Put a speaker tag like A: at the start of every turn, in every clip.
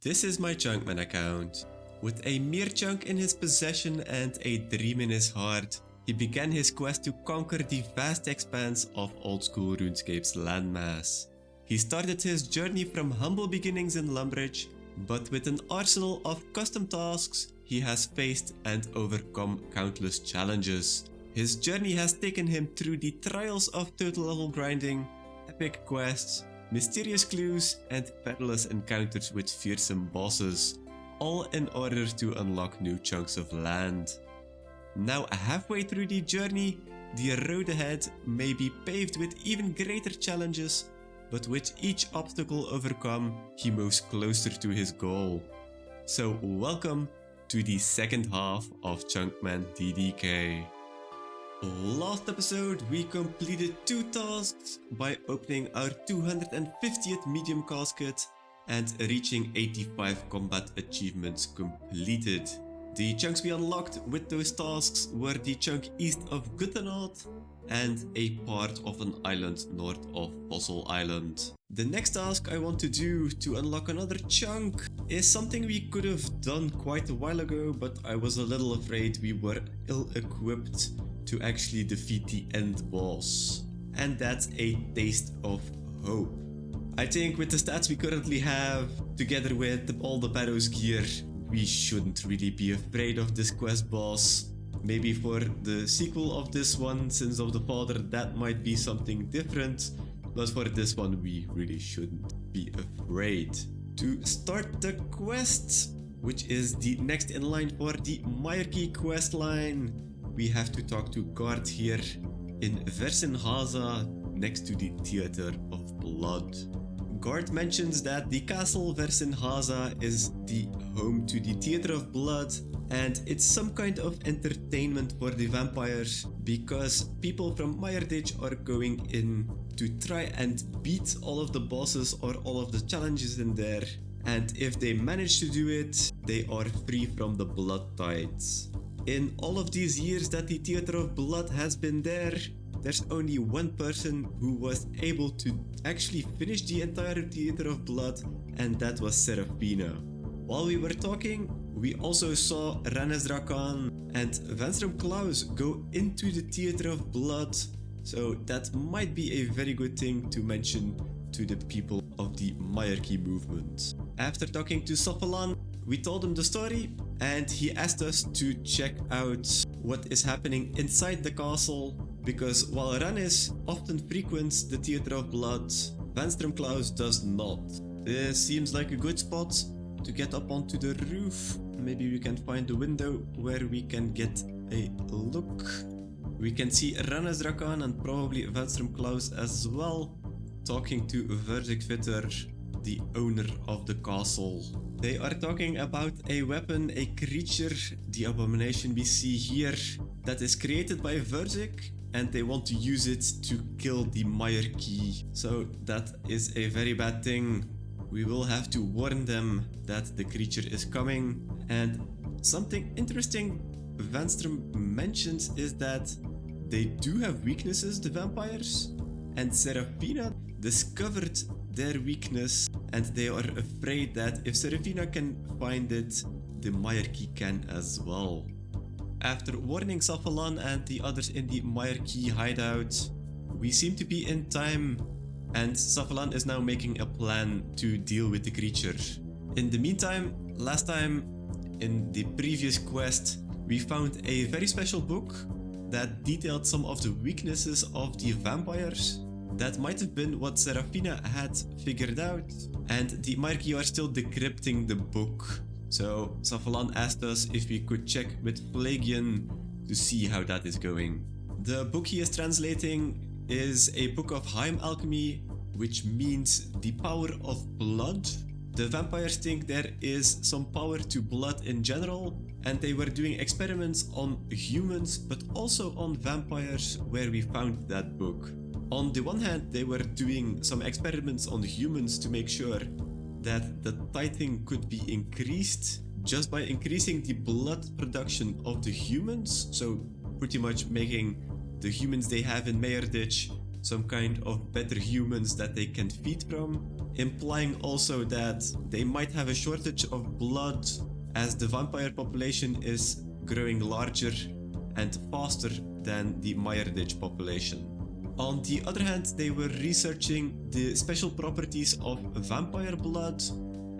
A: This is my Chunkman account. With a mere chunk in his possession and a dream in his heart, he began his quest to conquer the vast expanse of old-school RuneScape's landmass. He started his journey from humble beginnings in Lumbridge, but with an arsenal of custom tasks, he has faced and overcome countless challenges. His journey has taken him through the trials of total level grinding, epic quests, mysterious clues, and perilous encounters with fearsome bosses, all in order to unlock new chunks of land. Now halfway through the journey, the road ahead may be paved with even greater challenges, but with each obstacle overcome, he moves closer to his goal. So welcome to the second half of Chunkman DDK. Last episode we completed 2 tasks by opening our 250th medium casket and reaching 85 combat achievements completed. The chunks we unlocked with those tasks were the chunk east of Guttenot and a part of an island north of Fossil Island. The next task I want to do to unlock another chunk is something we could have done quite a while ago, but I was a little afraid we were ill-equipped to actually defeat the end boss. And that's a taste of hope. I think with the stats we currently have, together with all the Barrow's gear, we shouldn't really be afraid of this quest boss. Maybe for the sequel of this one, Sins of the Father, that might be something different, but for this one we really shouldn't be afraid. To start the quest, which is the next in line for the Myrkey quest line, we have to talk to Guard here in Versenhaza next to the Theater of Blood. Guard mentions that the castle Versenhaza is the home to the Theater of Blood, and it's some kind of entertainment for the vampires because people from Meyerditch are going in to try and beat all of the bosses or all of the challenges in there, and if they manage to do it, they are free from the blood tides. In all of these years that the Theater of Blood has been there, there's only one person who was able to actually finish the entire Theater of Blood, and that was Seraphina. While we were talking, we also saw Ranesdrakan and Vanstrom Klaus go into the Theater of Blood, so that might be a very good thing to mention to the people of the Myrkey movement. After talking to Sofalan, we told him the story, and he asked us to check out what is happening inside the castle, because while Ranes often frequents the Theater of Blood, Vanstrom Klaus does not. This seems like a good spot to get up onto the roof. Maybe we can find a window where we can get a look. We can see Ranesdrakan and probably Vanstrom Klaus as well, talking to Verdigvitter, the owner of the castle. They are talking about a weapon, a creature, the abomination we see here, that is created by Verdig, and they want to use it to kill the Myrkey. So that is a very bad thing. We will have to warn them that the creature is coming. And something interesting Vanstrom mentions is that they do have weaknesses, the vampires, and Seraphina discovered their weakness, and they are afraid that if Seraphina can find it, the Myrkey can as well. After warning Safalan and the others in the Myrkey hideout, we seem to be in time, and Safalan is now making a plan to deal with the creature. In the meantime, last time in the previous quest, we found a very special book that detailed some of the weaknesses of the vampires. That might have been what Seraphina had figured out, and the Myrkey are still decrypting the book. So Safalan asked us if we could check with Pelagian to see how that is going. The book he is translating is a book of Heim alchemy, which means the power of blood. The vampires think there is some power to blood in general, and they were doing experiments on humans but also on vampires, where we found that book. On the one hand, they were doing some experiments on humans to make sure that the tithing could be increased just by increasing the blood production of the humans, so pretty much making the humans they have in Meyerditch some kind of better humans that they can feed from, implying also that they might have a shortage of blood as the vampire population is growing larger and faster than the Meyerditch population. On the other hand, they were researching the special properties of vampire blood,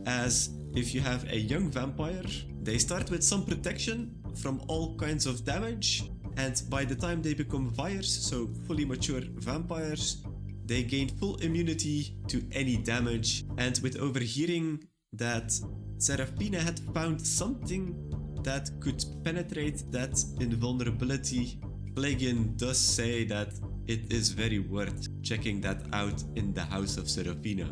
A: as if you have a young vampire, they start with some protection from all kinds of damage, and by the time they become Vyres, so fully mature vampires, they gain full immunity to any damage. And with overhearing that Seraphina had found something that could penetrate that invulnerability, Pelagian does say that it is very worth checking that out in the house of Seraphina.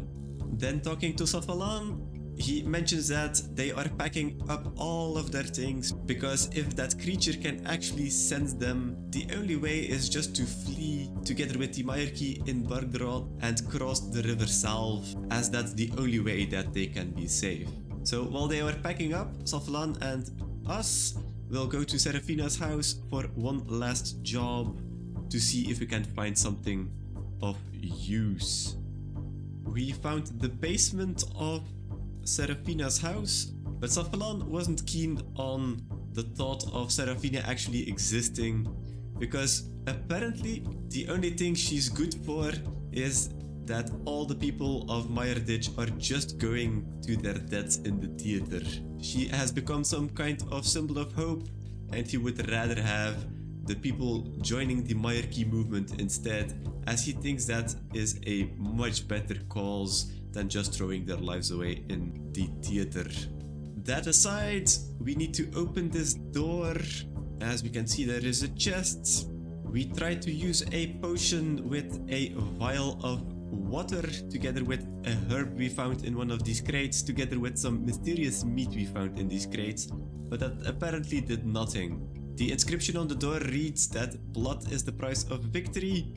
A: Then talking to Safalan, he mentions that they are packing up all of their things, because if that creature can actually sense them, the only way is just to flee together with the Meyerki in Bergdrad and cross the river Salve, as that's the only way that they can be safe. So while they are packing up, Safalan and us will go to Seraphina's house for one last job to see if we can find something of use. We found the basement of Seraphina's house, but Safalan wasn't keen on the thought of Seraphina actually existing, because apparently the only thing she's good for is that all the people of Meyerditch are just going to their deaths in the theater. She has become some kind of symbol of hope, and he would rather have the people joining the Meyerki movement instead, as he thinks that is a much better cause than just throwing their lives away in the theater. That aside, we need to open this door. As we can see, there is a chest. We try to use a potion with a vial of water together with a herb we found in one of these crates, together with some mysterious meat we found in these crates, but that apparently did nothing. The inscription on the door reads that blood is the price of victory,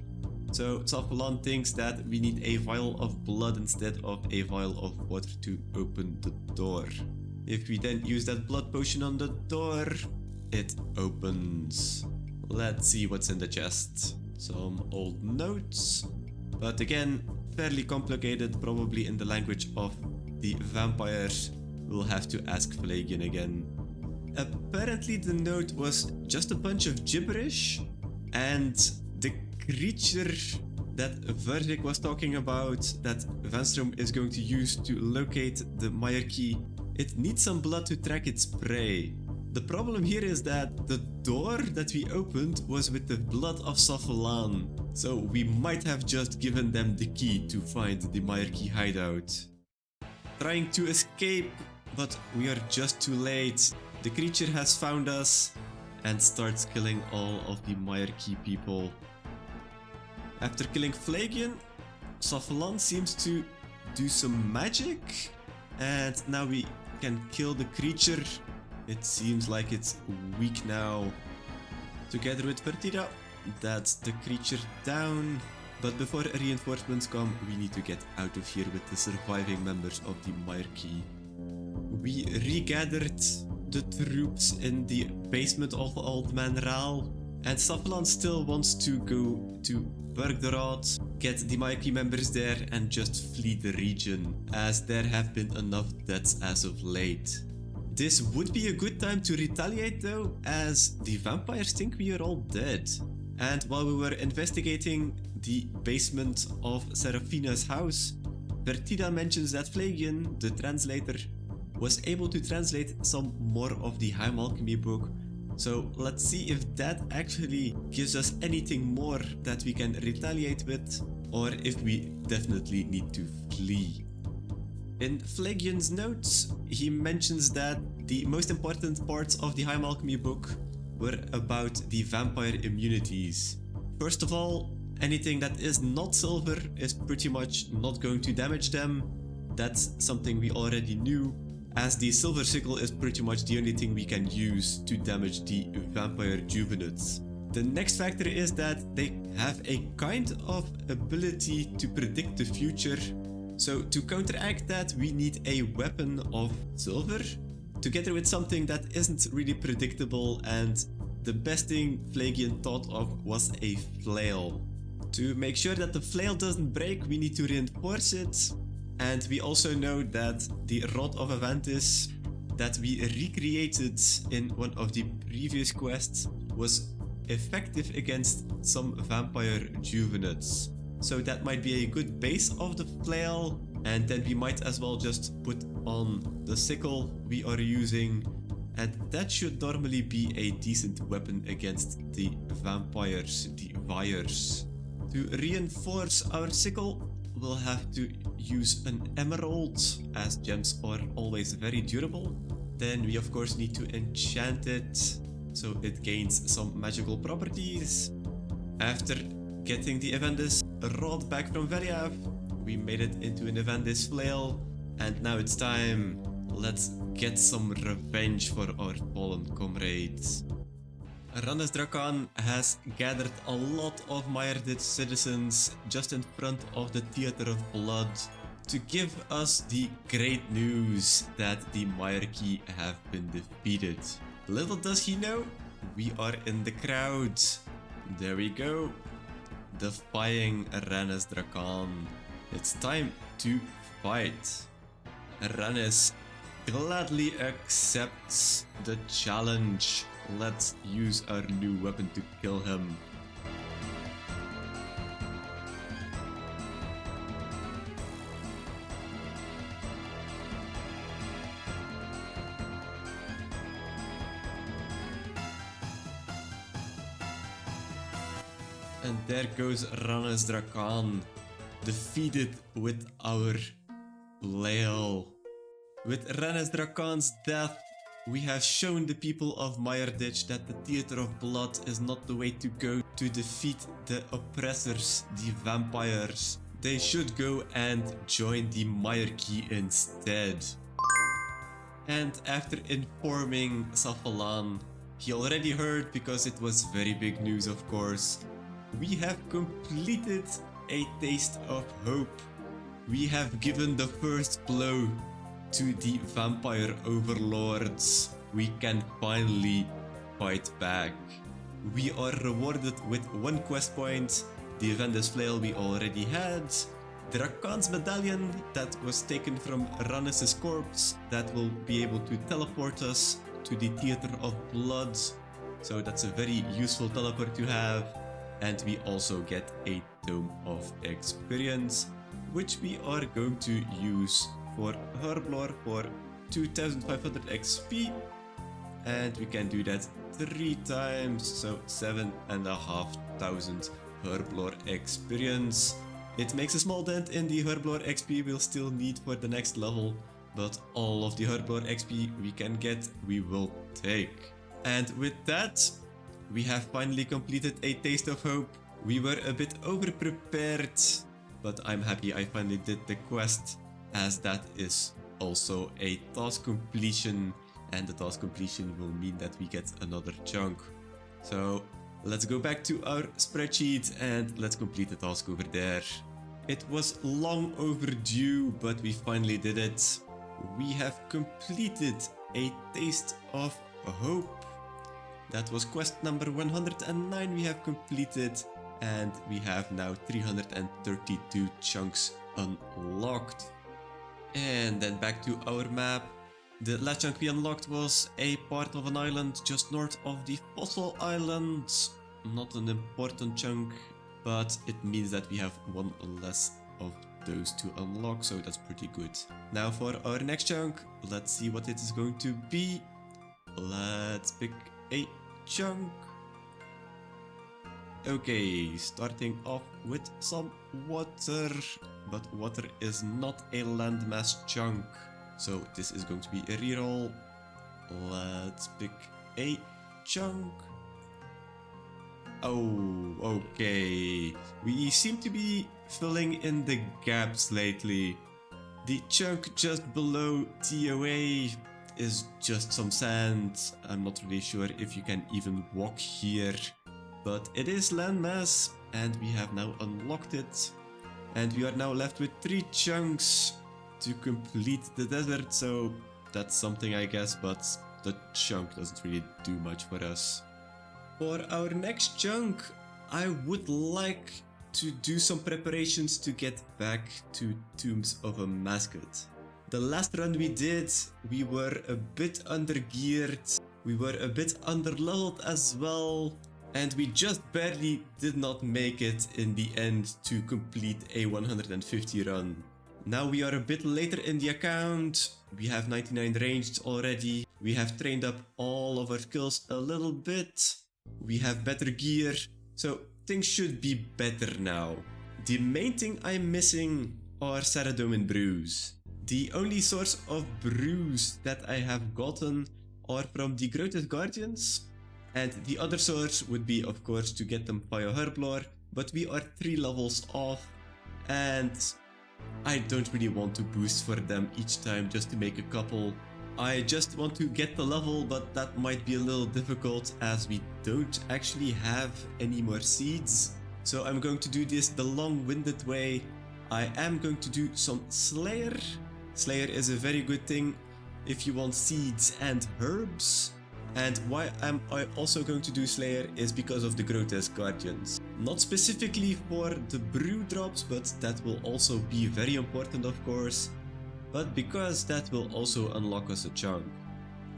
A: so Safalan thinks that we need a vial of blood instead of a vial of water to open the door. If we then use that blood potion on the door, it opens. Let's see what's in the chest. Some old notes, but again, fairly complicated, probably in the language of the vampires. We'll have to ask Pelagian again. Apparently the note was just a bunch of gibberish, and the creature that Verzik was talking about, that Vanstrom is going to use to locate the Meyerki, it needs some blood to track its prey. The problem here is that the door that we opened was with the blood of Safalan, so we might have just given them the key to find the Meyerki hideout. Trying to escape, but we are just too late. The creature has found us and starts killing all of the Meyerki people. After killing Pelagian, Safalan seems to do some magic, and now we can kill the creature. It seems like it's weak now. Together with Fertida, that's the creature down. But before reinforcements come, we need to get out of here with the surviving members of the Meyerki. We regathered the troops in the basement of Old Man Raal, and Safalan still wants to go to Bergdrad, get the Meyerki members there and just flee the region, as there have been enough deaths as of late. This would be a good time to retaliate though, as the vampires think we are all dead. And while we were investigating the basement of Seraphina's house, Fertida mentions that Pelagian, the translator, was able to translate some more of the High Alchemy book. So let's see if that actually gives us anything more that we can retaliate with, or if we definitely need to flee. In Pelagian's notes, he mentions that the most important parts of the High Alchemy book were about the vampire immunities. First of all, anything that is not silver is pretty much not going to damage them. That's something we already knew, as the silver sickle is pretty much the only thing we can use to damage the vampire juvenites. The next factor is that they have a kind of ability to predict the future. So to counteract that, we need a weapon of silver, together with something that isn't really predictable, and the best thing Pelagian thought of was a flail. To make sure that the flail doesn't break, we need to reinforce it. And we also know that the Rod of Avantis that we recreated in one of the previous quests was effective against some vampire juveniles. So that might be a good base of the flail, and then we might as well just put on the sickle we are using, and that should normally be a decent weapon against the vampires, the Vyres. To reinforce our sickle, we'll have to use an emerald, as gems are always very durable. Then we of course need to enchant it, so it gains some magical properties. After getting the Evandis rod back from Veliav, we made it into an Evandis flail, and now it's time. Let's get some revenge for our fallen comrades. Rannes Drakan has gathered a lot of Meyerditch citizens just in front of the Theater of Blood to give us the great news that the Myerarchy have been defeated. Little does he know, we are in the crowd. There we go. Defying Rannes Drakan. It's time to fight. Rannes gladly accepts the challenge. Let's use our new weapon to kill him. And there goes Rannes Drakan, defeated with our flail. With Rannes Drakan's death, we have shown the people of Meyerditch that the Theater of Blood is not the way to go to defeat the oppressors, the vampires. They should go and join the Myerarchy instead. And after informing Safalan, he already heard because it was very big news, of course. We have completed a taste of hope. We have given the first blow to the vampire overlords. We can finally fight back. We are rewarded with 1 quest point, the Evandis flail we already had, Drakan's medallion that was taken from Rannes' corpse that will be able to teleport us to the Theater of Blood. So that's a very useful teleport to have. And we also get a Tome of Experience, which we are going to use for Herblore for 2500 XP, and we can do that 3 times, so 7,500 Herblore experience. It makes a small dent in the Herblore XP we'll still need for the next level, but all of the Herblore XP we can get, we will take. And with that, we have finally completed a Taste of Hope. We were a bit over-prepared, but I'm happy I finally did the quest, as that is also a task completion, and the task completion will mean that we get another chunk. So let's go back to our spreadsheet and let's complete the task over there. It was long overdue, but we finally did it. We have completed a Taste of Hope. That was quest number 109 we have completed, and we have now 332 chunks unlocked. And then back to our map. The last chunk we unlocked was a part of an island just north of the Fossil Island. Not an important chunk, but it means that we have 1 less of those to unlock, so that's pretty good. Now for our next chunk, let's see what it is going to be. Let's pick a chunk. Okay, starting off with some water, but water is not a landmass chunk, so this is going to be a reroll. Let's pick a chunk. Oh, okay. We seem to be filling in the gaps lately. The chunk just below TOA is just some sand. I'm not really sure if you can even walk here, but it is landmass and we have now unlocked it. And we are now left with 3 chunks to complete the desert, so that's something I guess, but the chunk doesn't really do much for us. For our next chunk, I would like to do some preparations to get back to Tombs of a Mascot. The last run we did, we were a bit under-geared, we were a bit under-leveled as well, and we just barely did not make it in the end to complete a 150 run. Now we are a bit later in the account, we have 99 ranged already, we have trained up all of our skills a little bit, we have better gear, so things should be better now. The main thing I'm missing are Saradomin brews. The only source of brews that I have gotten are from the Grotesque Guardians, and the other source would be of course to get them via Herblore, but we are 3 levels off and I don't really want to boost for them each time just to make a couple. I just want to get the level, but that might be a little difficult as we don't actually have any more seeds. So I'm going to do this the long-winded way. I am going to do some Slayer. Slayer is a very good thing if you want seeds and herbs. And why am I also going to do Slayer is because of the Grotesque Guardians. Not specifically for the brew drops, but that will also be very important of course. But because that will also unlock us a chunk.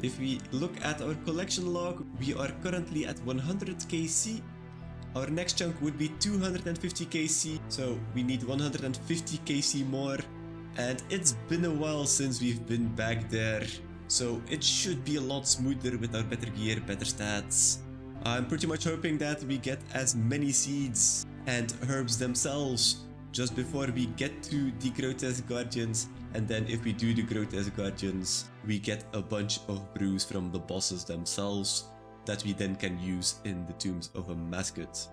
A: If we look at our collection log, we are currently at 100 KC. Our next chunk would be 250 KC, so we need 150 KC more. And it's been a while since we've been back there, so it should be a lot smoother with our better gear, better stats. I'm pretty much hoping that we get as many seeds and herbs themselves just before we get to the Grotesque Guardians, and then if we do the Grotesque Guardians, we get a bunch of brews from the bosses themselves that we then can use in the Tombs of a Mascot.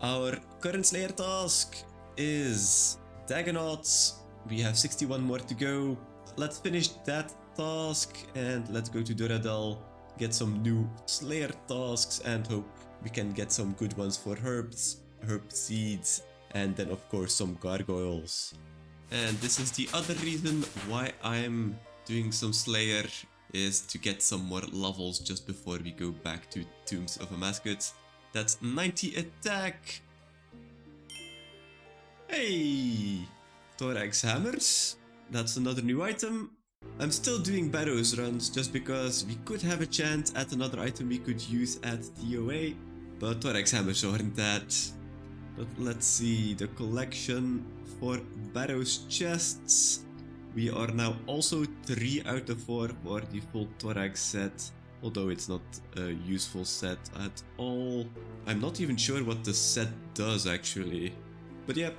A: Our current Slayer task is Dagonauts. We have 61 more to go. Let's finish that task and let's go to Duradel, get some new Slayer tasks and hope we can get some good ones for herbs, herb seeds, and then of course some gargoyles. And this is the other reason why I'm doing some Slayer, is to get some more levels just before we go back to Tombs of a Mascot. That's 90 attack. Hey! Thorax hammers. That's another new item. I'm still doing Barrows runs just because we could have a chance at another item we could use at DOA, but Thorax hammers aren't that. But let's see the collection for Barrows chests. We are now also 3 out of 4 for the full Thorax set, although it's not a useful set at all. I'm not even sure what the set does actually. But yeah,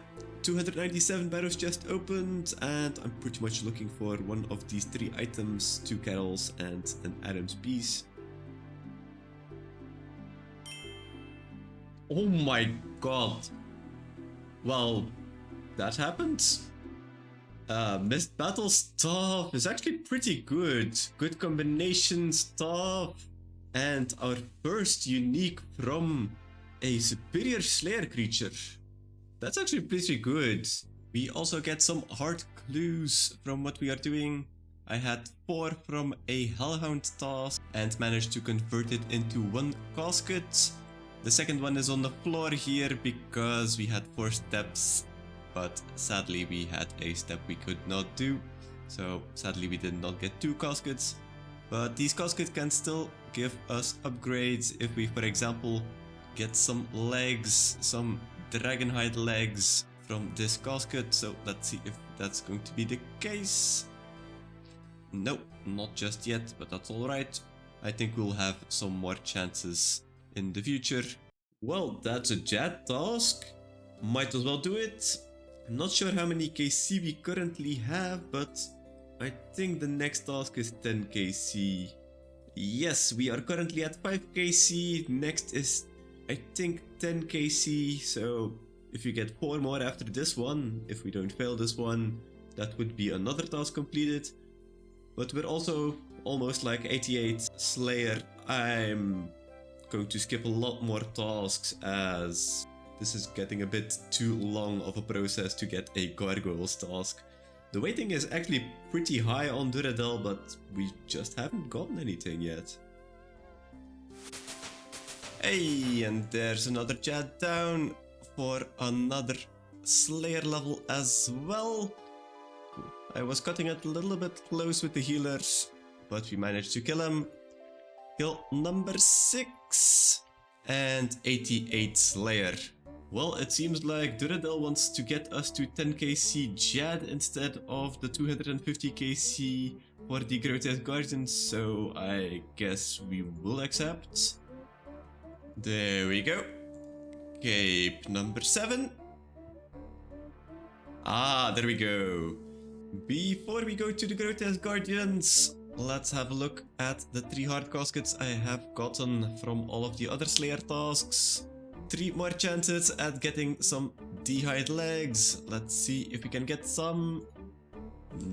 A: 297 Barrows chest opened, and I'm pretty much looking for one of these 3 items, 2 carols and an Adam's piece. Oh my god. Well, that happened. Missed Battle Staff is actually pretty good. Good combination stuff. And our first unique from a superior Slayer creature. That's actually pretty good. We also get some hard clues from what we are doing. I had 4 from a Hellhound task and managed to convert it into 1 casket. The second one is on the floor here because we had 4 steps, but sadly we had a step we could not do. So sadly we did not get 2 caskets. But these caskets can still give us upgrades if we, for example, get some legs, some Dragonhide legs from this casket, so let's see if that's going to be the case. Nope, not just yet, but that's alright. I think we'll have some more chances in the future. Well, that's a Jad task. Might as well do it. I'm not sure how many KC we currently have, but I think the next task is 10 KC. Yes, we are currently at 5 KC. Next is, I think, 10 KC, so if you get 4 more after this one, if we don't fail this one, that would be another task completed. But we're also almost like 88 Slayer. I'm going to skip a lot more tasks as this is getting a bit too long of a process to get a Gargoyles task. The waiting is actually pretty high on Duradel, but we just haven't gotten anything yet. Hey, and there's another chat down. for another Slayer level as well. I was cutting it a little bit close with the healers, but we managed to kill him. Kill number 6 and 88 Slayer. Well, it seems like Duradel wants to get us to 10 KC Jad instead of the 250 KC for the Grotesque Guardians, so I guess we will accept. There we go. Cape number 7. Ah, there we go. Before we go to the Grotesque Guardians, let's have a look at the 3 hard caskets I have gotten from all of the other Slayer tasks. 3 more chances at getting some D-hide legs. Let's see if we can get some.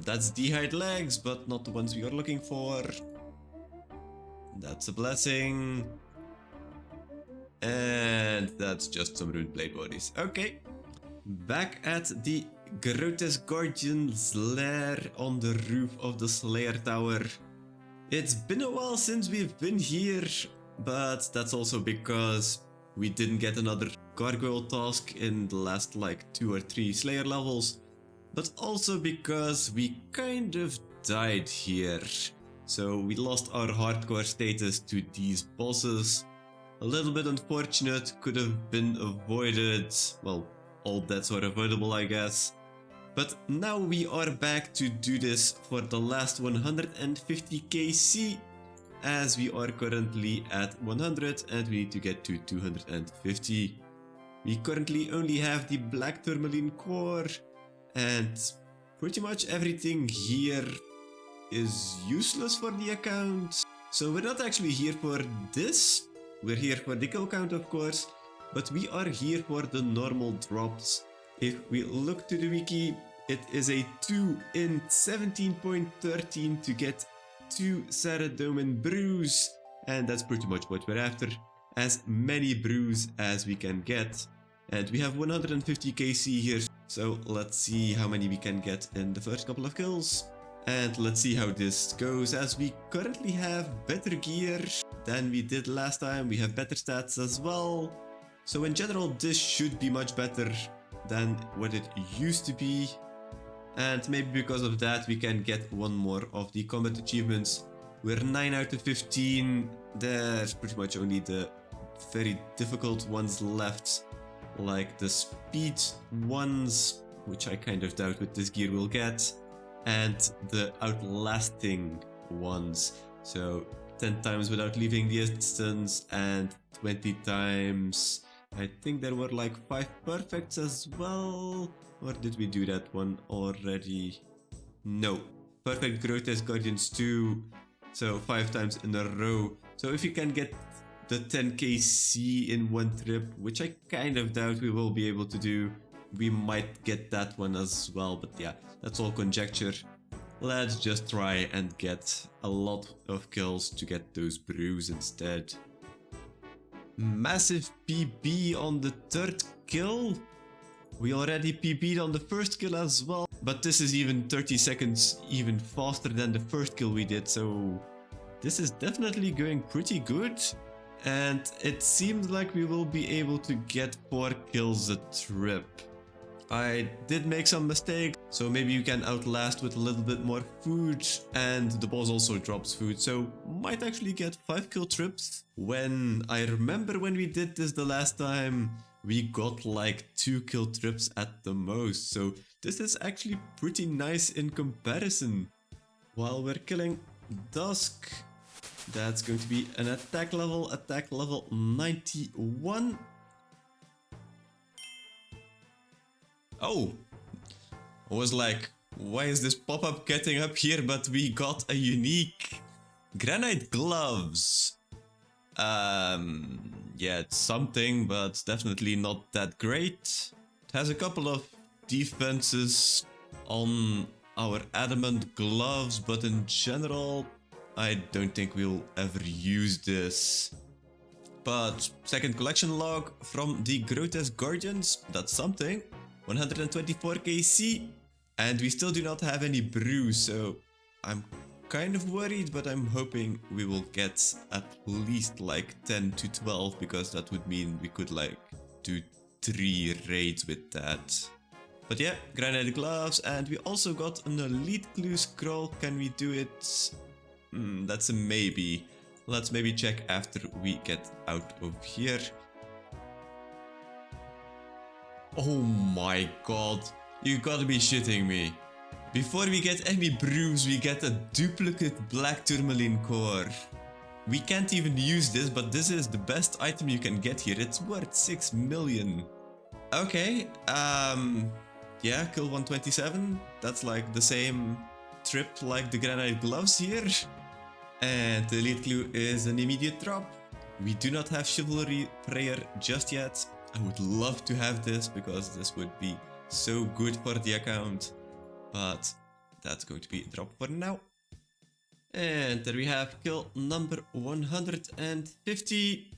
A: That's D-hide legs, but not the ones we are looking for. That's a blessing. And that's just some rune blade bodies. Okay. Back at the Grotesque Guardian's lair on the roof of the Slayer Tower. It's been a while since we've been here, but that's also because we didn't get another gargoyle task in the last like 2 or 3 Slayer levels, but also because we kind of died here. So we lost our hardcore status to these bosses. A little bit unfortunate, could have been avoided. Well, all deaths are avoidable, I guess. But now we are back to do this for the last 150 KC, as we are currently at 100 and we need to get to 250. We currently only have the black tourmaline core, and pretty much everything here is useless for the account. So we're not actually here for this. We're here for the kill count, of course, but we are here for the normal drops. If we look to the wiki, it is a 2 in 17.13 to get 2 Saradomin brews, and that's pretty much what we're after. As many brews as we can get. And we have 150 KC here, so let's see how many we can get in the first couple of kills. And let's see how this goes, as we currently have better gear than we did last time. We have better stats as well. So in general, this should be much better than what it used to be. And maybe because of that, we can get one more of the combat achievements. We're 9 out of 15. There's pretty much only the very difficult ones left, like the speed ones, which I kind of doubt with this gear we'll get, and the outlasting ones. So 10 times without leaving the distance and 20 times. I think there were like 5 perfects as well. Or did we do that one already? No. Perfect Grotesque Guardians 2. So 5 times in a row. So if you can get the 10 KC in one trip, which I kind of doubt we will be able to do, we might get that one as well. But yeah, that's all conjecture. Let's just try and get a lot of kills to get those brews instead. Massive PB on the 3rd kill. We already PB'd on the 1st kill as well, but this is even 30 seconds even faster than the 1st kill we did, so this is definitely going pretty good. And it seems like we will be able to get 4 kills a trip. I did make some mistakes, so maybe you can outlast with a little bit more food, and the boss also drops food, so might actually get 5 kill trips. When I remember when we did this the last time, we got like 2 kill trips at the most, so this is actually pretty nice in comparison. While we're killing Dusk, that's going to be an attack level 91. Oh, I was like, why is this pop-up getting up here? But we got a unique granite gloves. Yeah, it's something, but definitely not that great. It has a couple of defenses on our adamant gloves, but in general, I don't think we'll ever use this. But second collection log from the Grotesque Guardians, that's something. 124 KC, and we still do not have any brews, so I'm kind of worried, but I'm hoping we will get at least like 10 to 12, because that would mean we could like do 3 raids with that. But yeah, granite gloves, and we also got an elite clue scroll. Can we do it? That's a maybe. Let's maybe check after we get out of here. Oh my god, you gotta be shitting me. Before we get any brews, we get a duplicate black tourmaline core. We can't even use this, but this is the best item you can get here. It's worth 6 million. Okay, yeah, kill 127. That's like the same trip like the granite gloves here. And the elite clue is an immediate drop. We do not have chivalry prayer just yet. I would love to have this because this would be so good for the account. But that's going to be a drop for now. And there we have kill number 150.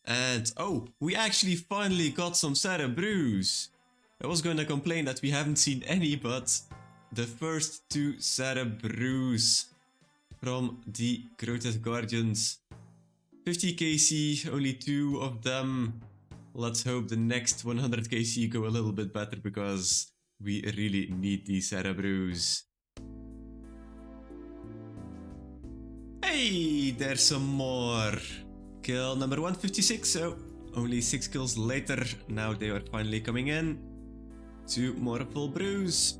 A: And oh, we actually finally got some Sarah brews. I was going to complain that we haven't seen any, but the first 2 Sarah brews from the Grotesque Guardians. 50 KC, only 2 of them. Let's hope the next 100 KC go a little bit better because we really need these Sarah brews. Hey, there's some more. Kill number 156, so only 6 kills later. Now they are finally coming in. 2 more full brews.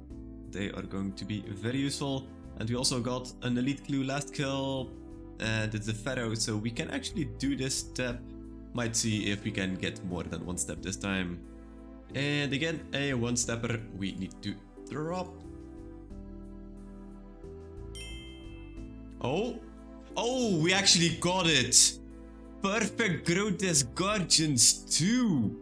A: They are going to be very useful. And we also got an elite clue last kill. And it's a pharaoh, so we can actually do this step. Might see if we can get more than 1 step this time. And again, a 1-stepper we need to drop. Oh, we actually got it! Perfect Grotesque Guardians 2!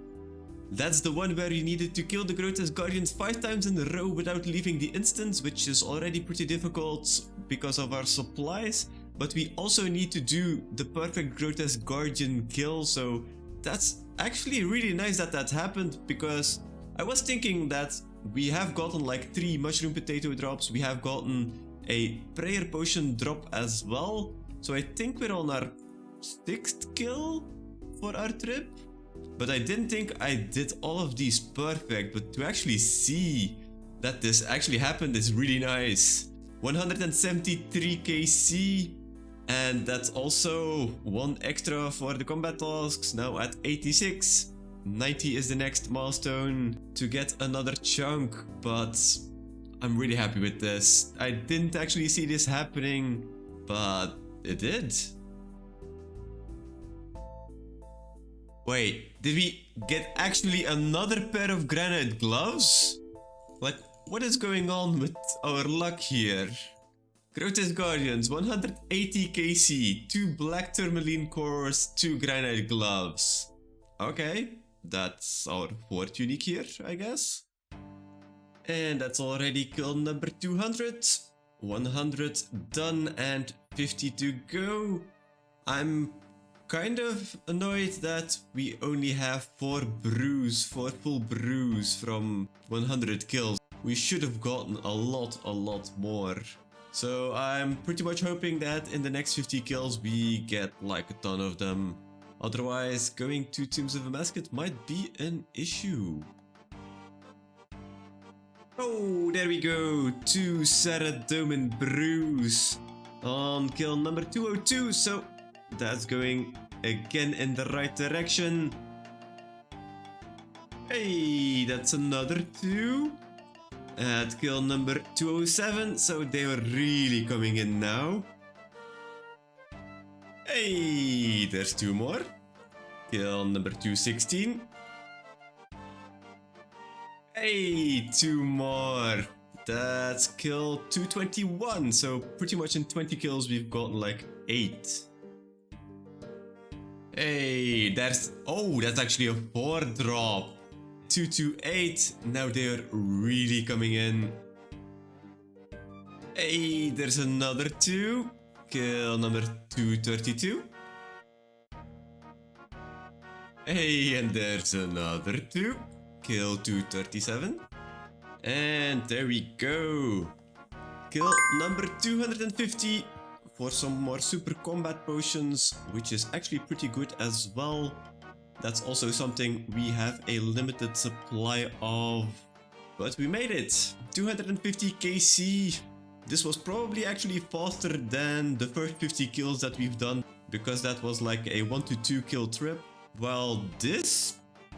A: That's the one where you needed to kill the Grotesque Guardians 5 times in a row without leaving the instance, which is already pretty difficult because of our supplies. But we also need to do the perfect Grotesque Guardian kill, so that's actually really nice that that happened, because I was thinking that we have gotten like 3 mushroom potato drops, we have gotten a prayer potion drop as well, so I think we're on our 6th kill for our trip. But I didn't think I did all of these perfect, but to actually see that this actually happened is really nice. 173 KC, and that's also 1 extra for the combat tasks, now at 86. 90 is the next milestone to get another chunk, but I'm really happy with this. I didn't actually see this happening, but it did. Wait, did we get actually another pair of granite gloves? Like, what is going on with our luck here? Grotesque Guardians, 180 KC, 2 black tourmaline cores, 2 granite gloves. Okay, that's our 4th unique here, I guess. And that's already kill number 200. 100 done and 50 to go. I'm kind of annoyed that we only have 4 full brews from 100 kills. We should have gotten a lot more. So I'm pretty much hoping that in the next 50 kills we get like a ton of them. Otherwise, going to Tombs of a Mascot might be an issue. Oh, there we go. 2 Saradomin brews on kill number 202. So that's going again in the right direction. Hey, that's another 2. At kill number 207, so they are really coming in now. Hey, there's 2 more. Kill number 216. Hey, 2 more. That's kill 221, so pretty much in 20 kills we've gotten like 8. Hey, that's actually a 4 drop. 228, now they're really coming in. Hey, there's another 2. Kill number 232. Hey, and there's another 2. Kill 237. And there we go. Kill number 250 for some more super combat potions, which is actually pretty good as well. That's also something we have a limited supply of. But we made it! 250 KC! This was probably actually faster than the first 50 kills that we've done, because that was like a 1 to 2 kill trip. While this,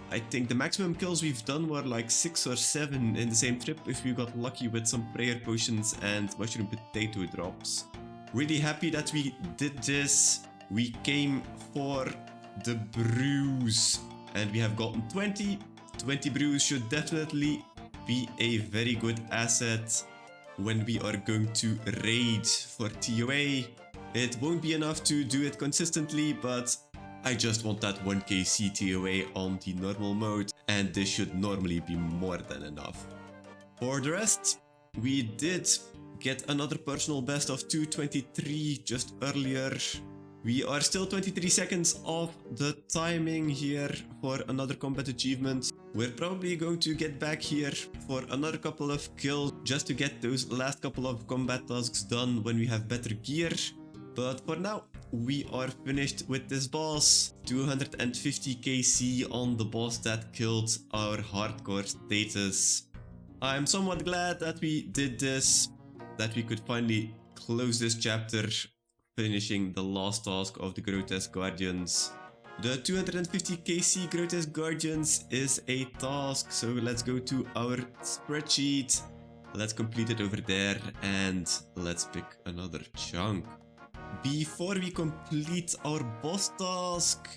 A: I think the maximum kills we've done were like 6 or 7 in the same trip if we got lucky with some prayer potions and mushroom potato drops. Really happy that we did this. We came for the brews and we have gotten 20. 20 brews should definitely be a very good asset when we are going to raid for TOA. It won't be enough to do it consistently, but I just want that 1k CTOA on the normal mode, and this should normally be more than enough. For the rest, we did get another personal best of 2:23 just earlier. We are still 23 seconds off the timing here for another combat achievement. We're probably going to get back here for another couple of kills just to get those last couple of combat tasks done when we have better gear. But for now, we are finished with this boss. 250 KC on the boss that killed our hardcore status. I'm somewhat glad that we did this, that we could finally close this chapter, finishing the last task of the Grotesque Guardians. The 250 KC Grotesque Guardians is a task, so let's go to our spreadsheet. Let's complete it over there and let's pick another chunk. Before we complete our boss task,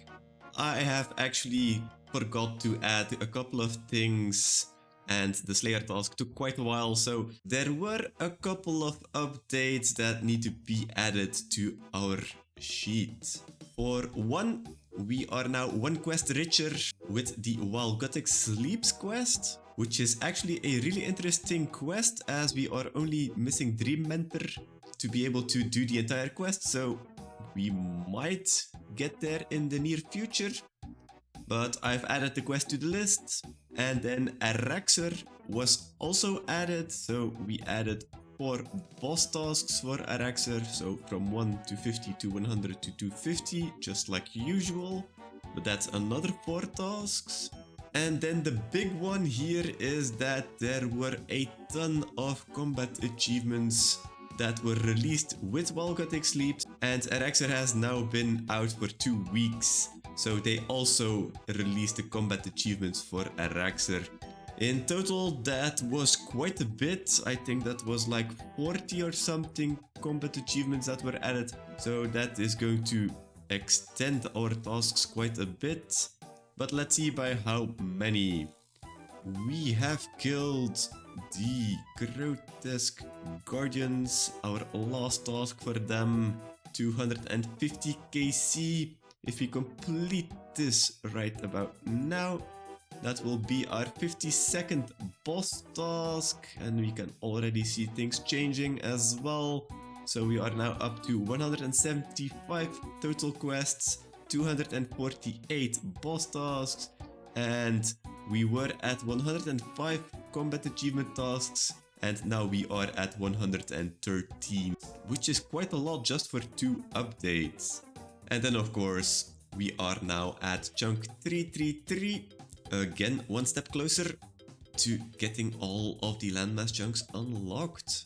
A: I have actually forgot to add a couple of things, and the Slayer task took quite a while, so there were a couple of updates that need to be added to our sheet. For one, we are now one quest richer with the While Gothic Sleeps quest, which is actually a really interesting quest as we are only missing Dream Mentor to be able to do the entire quest, so we might get there in the near future. But I've added the quest to the list, and then Araxer was also added, so we added 4 boss tasks for Araxer, so from 1 to 50 to 100 to 250, just like usual, but that's another 4 tasks. And then the big one here is that there were a ton of combat achievements that were released with While Gothic Sleeps, and Araxer has now been out for 2 weeks. So they also released the combat achievements for Araxer. In total, that was quite a bit. I think that was like 40 or something combat achievements that were added. So that is going to extend our tasks quite a bit. But let's see by how many. We have killed the Grotesque Guardians, our last task for them, 250 KC. If we complete this right about now, that will be our 52nd boss task, and we can already see things changing as well. So we are now up to 175 total quests, 248 boss tasks, and we were at 105 combat achievement tasks, and now we are at 113, which is quite a lot just for 2 updates. And then of course, we are now at chunk 333, again one step closer to getting all of the landmass chunks unlocked.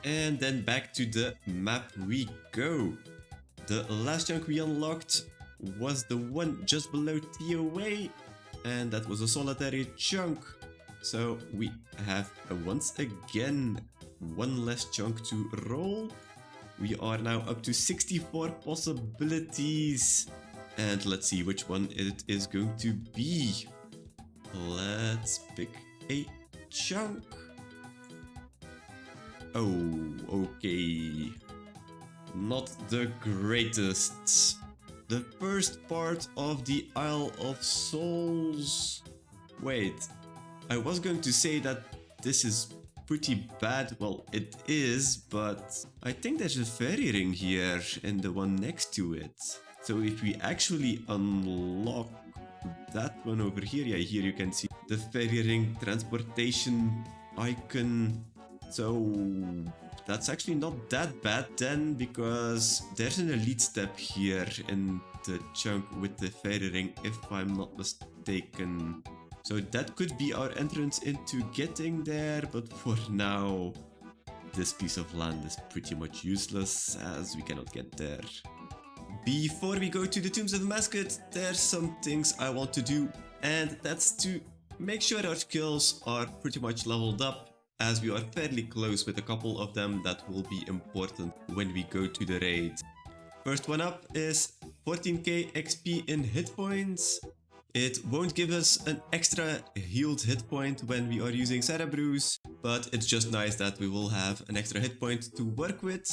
A: And then back to the map we go. The last chunk we unlocked was the one just below TOA, and that was a solitary chunk. So we have once again one less chunk to roll. We are now up to 64 possibilities, and let's see which one it is going to be. Let's pick a chunk. Oh, okay. Not the greatest. The first part of the Isle of Souls. Wait, I was going to say that this is pretty bad. Well, it is, but I think there's a fairy ring here and the one next to it. So if we actually unlock that one over here, yeah, here you can see the fairy ring transportation icon. So that's actually not that bad then, because there's an elite step here in the chunk with the fairy ring, if I'm not mistaken. So that could be our entrance into getting there, but for now, this piece of land is pretty much useless as we cannot get there. Before we go to the Tombs of the Mascot, there's some things I want to do, and that's to make sure our skills are pretty much leveled up, as we are fairly close with a couple of them that will be important when we go to the raid. First one up is 14k XP in hit points. It won't give us an extra healed hit point when we are using Cerebrus, but it's just nice that we will have an extra hit point to work with.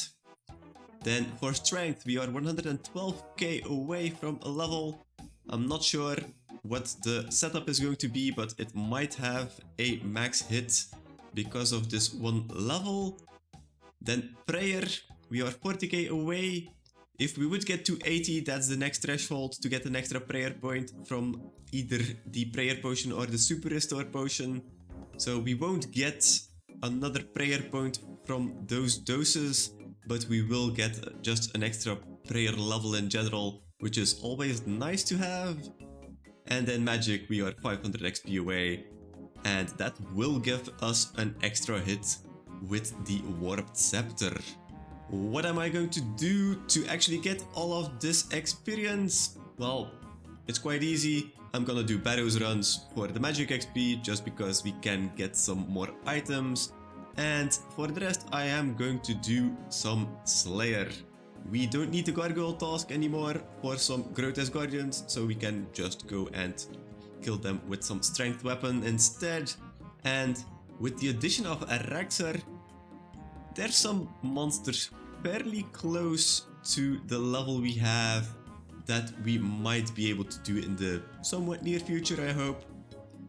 A: Then for strength, we are 112k away from a level. I'm not sure what the setup is going to be, but it might have a max hit because of this one level. Then prayer, we are 40k away. If we would get to 80, that's the next threshold to get an extra prayer point from either the prayer potion or the super restore potion. So we won't get another prayer point from those doses, but we will get just an extra prayer level in general, which is always nice to have. And then magic, we are 500 XP away, and that will give us an extra hit with the warped scepter. What am I going to do to actually get all of this experience? Well, it's quite easy. I'm gonna do Barrows runs for the magic XP just because we can get some more items. And for the rest, I am going to do some Slayer. We don't need the Gargoyle task anymore for some Grotesque Guardians, so we can just go and kill them with some strength weapon instead. And with the addition of Araxar, there's some monsters fairly close to the level we have that we might be able to do in the somewhat near future, I hope.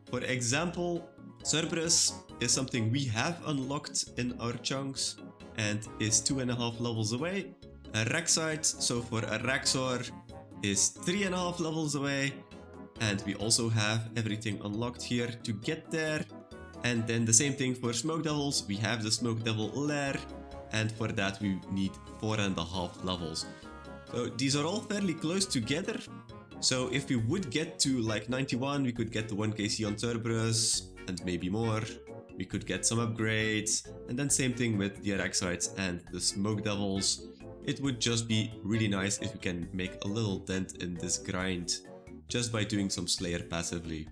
A: For example, Cerberus is something we have unlocked in our chunks and is 2.5 levels away. Araxite, so for Araxor, is 3.5 levels away. And we also have everything unlocked here to get there. And then the same thing for Smoke Devils, we have the Smoke Devil Lair, and for that we need 4.5 levels. So these are all fairly close together. So if we would get to like 91, we could get the 1kc on Cerberus, and maybe more. We could get some upgrades, and then same thing with the Araxites and the Smoke Devils. It would just be really nice if we can make a little dent in this grind, just by doing some Slayer passively.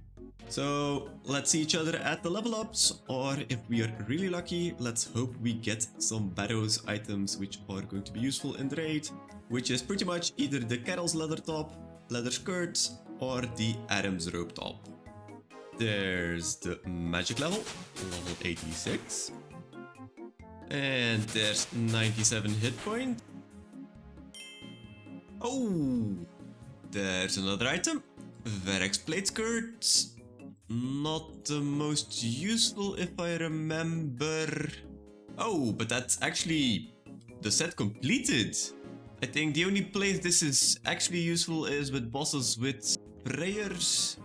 A: So let's see each other at the level ups, or if we are really lucky, let's hope we get some Barrows items which are going to be useful in the raid, which is pretty much either the Carol's leather top, leather skirt, or the Adam's robe top. There's the magic level 86, and there's 97 hit point. Oh, there's another item, Verex plate skirts. Not the most useful if I remember. Oh, but that's actually the set completed. I think the only place this is actually useful is with bosses with prayers.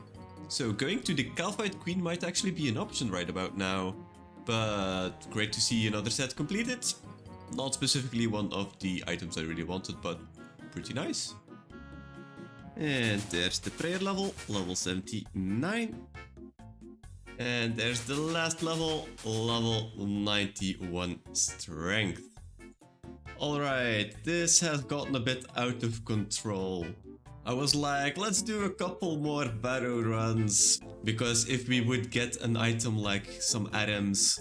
A: So going to the Calphite Queen might actually be an option right about now. But great to see another set completed. Not specifically one of the items I really wanted, but pretty nice. And there's the prayer level, level 79. And there's the last level, level 91 strength. Alright, this has gotten a bit out of control. I was like, let's do a couple more Barrow runs, because if we would get an item like some Adams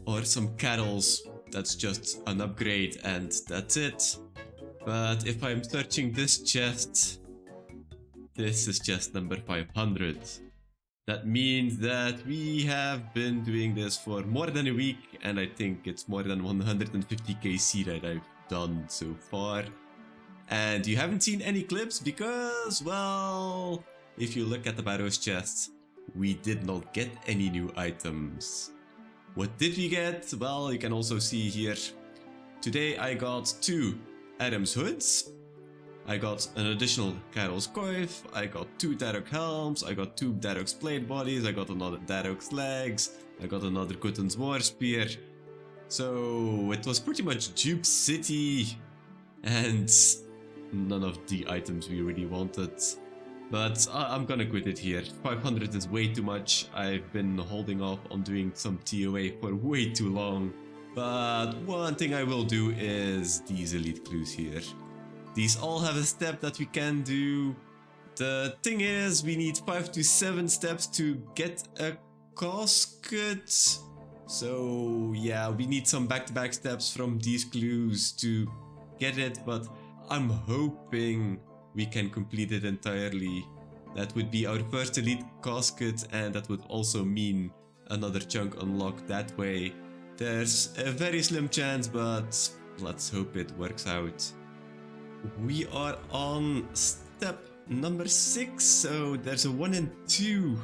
A: or some Carols, that's just an upgrade and that's it. But if I'm searching this chest, this is chest number 500. That means that we have been doing this for more than a week, and I think it's more than 150kc that I've done so far. And you haven't seen any clips because, well, if you look at the Barrows chest, we did not get any new items. What did we get? Well, you can also see here. Today I got 2 Adam's hoods. I got an additional Carol's coif, I got 2 Darok helms, I got 2 Darok's blade bodies, I got another Darok's legs, I got another Kutan's war spear. So it was pretty much Dupe City and none of the items we really wanted. But I'm gonna quit it here. 500 is way too much. I've been holding off on doing some TOA for way too long. But one thing I will do is these elite clues here. These all have a step that we can do. The thing is, we need 5 to 7 steps to get a casket. So yeah, we need some back-to-back steps from these clues to get it, but I'm hoping we can complete it entirely. That would be our first elite casket, and that would also mean another chunk unlocked that way. There's a very slim chance, but let's hope it works out. We are on step number 6, so there's a 1 and 2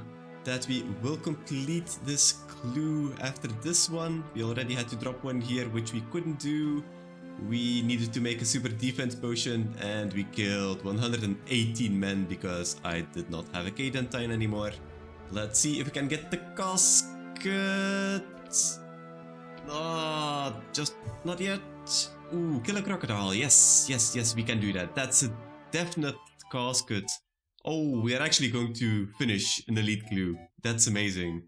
A: that we will complete this clue after this one. We already had to drop one here, which we couldn't do. We needed to make a super defense potion, and we killed 118 men because I did not have a Cadentine anymore. Let's see if we can get the casket. Oh, just not yet. Ooh, kill a crocodile. Yes, yes, yes, we can do that. That's a definite casket. Oh, we are actually going to finish an elite clue. That's amazing.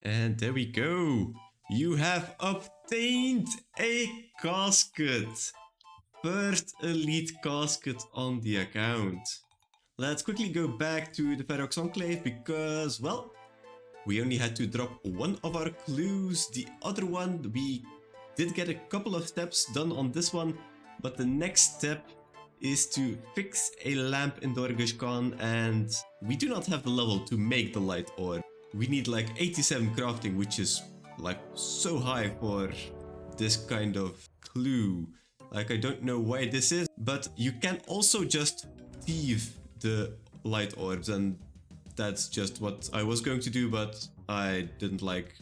A: And there we go. You have obtained a casket. First elite casket on the account. Let's quickly go back to the Ferox Enclave because, well, we only had to drop one of our clues. The other one, we did get a couple of steps done on this one, but the next step is to fix a lamp in Dorgesh Khan, and we do not have the level to make the light orb. We need like 87 crafting, which is like so high for this kind of clue. Like, I don't know why this is, but you can also just thieve the light orbs, and that's just what I was going to do, but I didn't like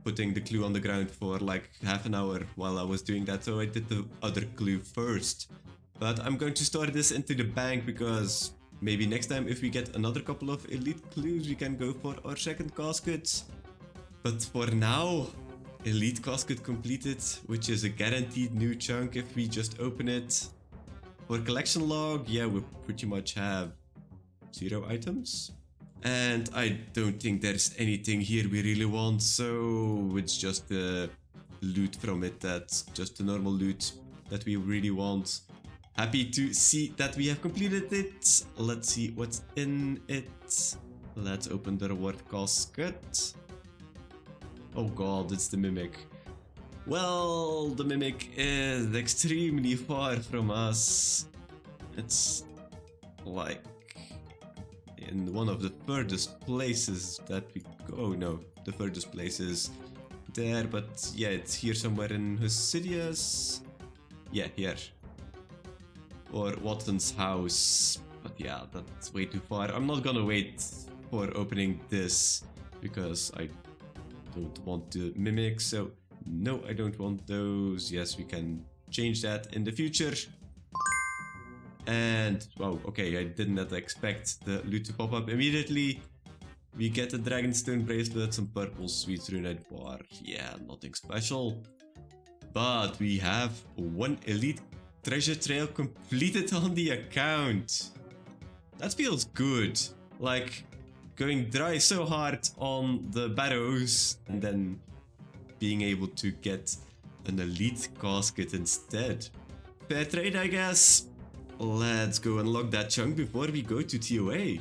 A: putting the clue on the ground for like half an hour while I was doing that, so I did the other clue first. But I'm going to store this into the bank because maybe next time if we get another couple of elite clues we can go for our second casket. But for now, elite casket completed, which is a guaranteed new chunk if we just open it. For collection log, yeah, we pretty much have 0 items. And I don't think there's anything here we really want, so it's just the loot from it. That's just the normal loot that we really want. Happy to see that we have completed it. Let's see what's in it. Let's open the reward casket. Oh god, it's the Mimic. Well, the Mimic is extremely far from us. It's like in one of the furthest places that we go. Oh no, the furthest place is there, but yeah, it's here somewhere in Husidius. Yeah, here. Or Watson's house. But yeah, that's way too far. I'm not gonna wait for opening this because I don't want to mimic. So no, I don't want those. Yes, we can change that in the future. And wow, okay, I did not expect the loot to pop up immediately. We get a Dragonstone bracelet, some purple sweet runite bar. Yeah, nothing special. But we have one elite treasure trail completed on the account. That feels good. Like going dry so hard on the barrows and then being able to get an elite casket instead. Fair trade, I guess. Let's go unlock that chunk before we go to TOA.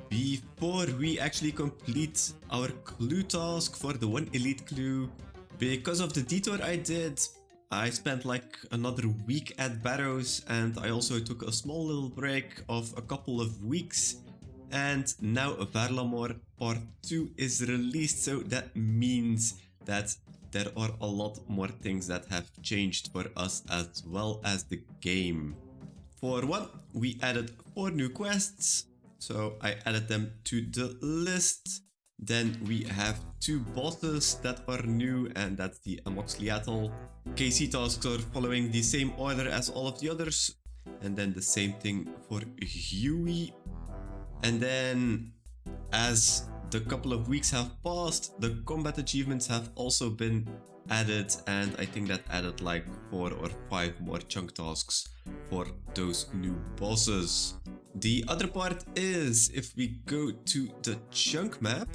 A: Before we actually complete our clue task for the one elite clue, because of the detour I did, I spent like another week at Barrows, and I also took a small little break of a couple of weeks. And now Varlamore Part 2 is released, so that means that there are a lot more things that have changed for us as well as the game. For one, we added 4 new quests, so I added them to the list. Then we have 2 bosses that are new, and that's the Amoxliatl. KC tasks are following the same order as all of the others, and then the same thing for Huey. And then, as the couple of weeks have passed, the combat achievements have also been added, and I think that added like 4 or 5 more chunk tasks for those new bosses. The other part is, if we go to the chunk map,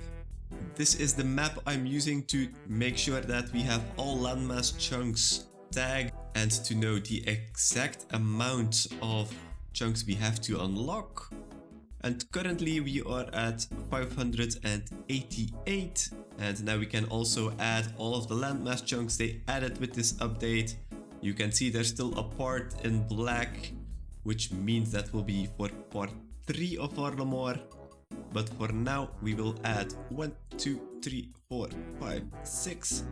A: this is the map I'm using to make sure that we have all landmass chunks tagged and to know the exact amount of chunks we have to unlock. And currently we are at 588, and now we can also add all of the landmass chunks they added with this update. You can see there's still a part in black, which means that will be for part 3 of Varlamore. But for now we will add 1, 2, 3, 4, 5, 6,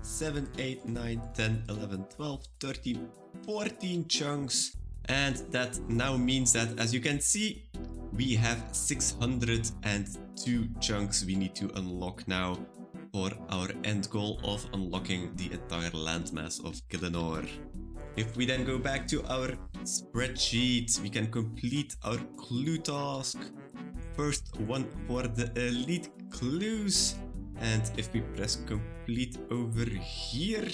A: 7, 8, 9, 10, 11, 12, 13, 14 chunks. And that now means that, as you can see, we have 602 chunks we need to unlock now for our end goal of unlocking the entire landmass of Gielinor. If we then go back to our spreadsheet, we can complete our clue task. First one for the elite clues, and if we press complete over here,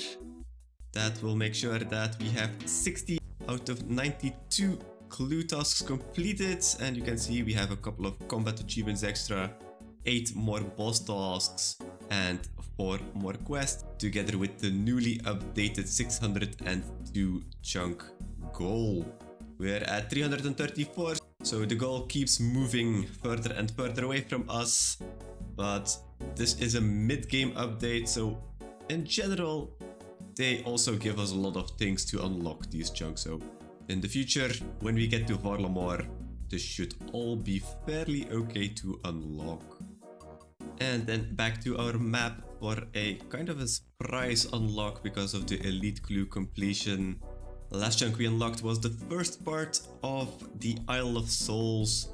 A: that will make sure that we have 60 out of 92 clue tasks completed, and you can see we have a couple of combat achievements extra, 8 more boss tasks, and 4 more quests, together with the newly updated 602 chunk goal. We're at 334, so the goal keeps moving further and further away from us, but this is a mid-game update, so in general they also give us a lot of things to unlock these chunks. So in the future, when we get to Varlamore, this should all be fairly okay to unlock. And then back to our map for a kind of a surprise unlock because of the elite clue completion. The last chunk we unlocked was the first part of the Isle of Souls,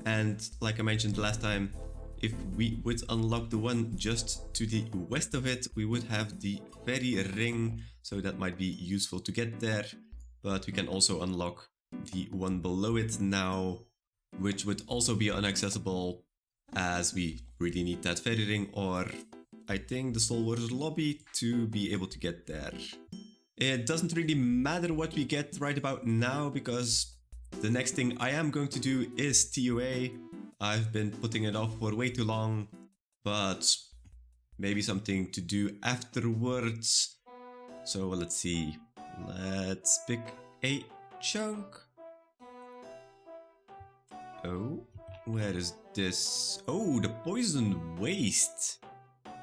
A: and like I mentioned last time, if we would unlock the one just to the west of it, we would have the fairy ring, so that might be useful to get there. But we can also unlock the one below it now, which would also be inaccessible, as we really need that fairy ring or I think the Soul Warriors lobby to be able to get there. It doesn't really matter what we get right about now, because the next thing I am going to do is TOA. I've been putting it off for way too long, but maybe something to do afterwards. So let's see. Let's pick a chunk. Oh, where is this? Oh, the Poison Waste.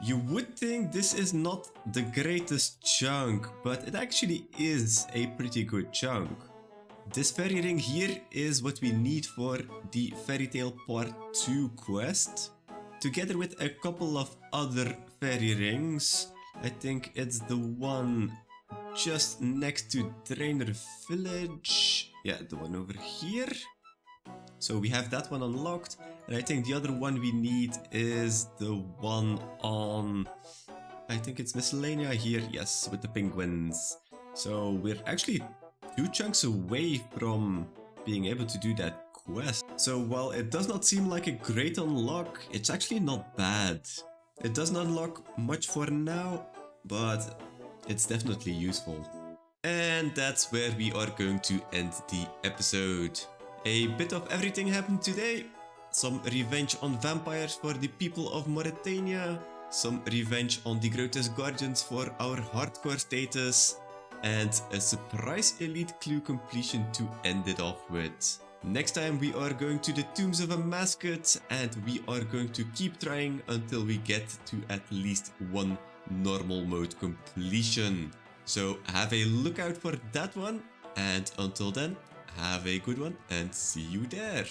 A: You would think this is not the greatest chunk, but it actually is a pretty good chunk. This fairy ring here is what we need for the Fairy Tale Part 2 quest, together with a couple of other fairy rings. I think it's the one just next to Trainer Village. Yeah, the one over here. So we have that one unlocked, and I think the other one we need is the one on, I think it's Miscellanea here, yes, with the penguins. So we're actually 2 chunks away from being able to do that quest. So while it does not seem like a great unlock, it's actually not bad. It doesn't unlock much for now, but it's definitely useful. And that's where we are going to end the episode. A bit of everything happened today. Some revenge on vampires for the people of Mauritania, some revenge on the Grotesque Guardians for our hardcore status, and a surprise elite clue completion to end it off with. Next time we are going to the Tombs of a Mascot, and we are going to keep trying until we get to at least 1 normal mode completion. So have a look out for that one, and until then, have a good one and see you there.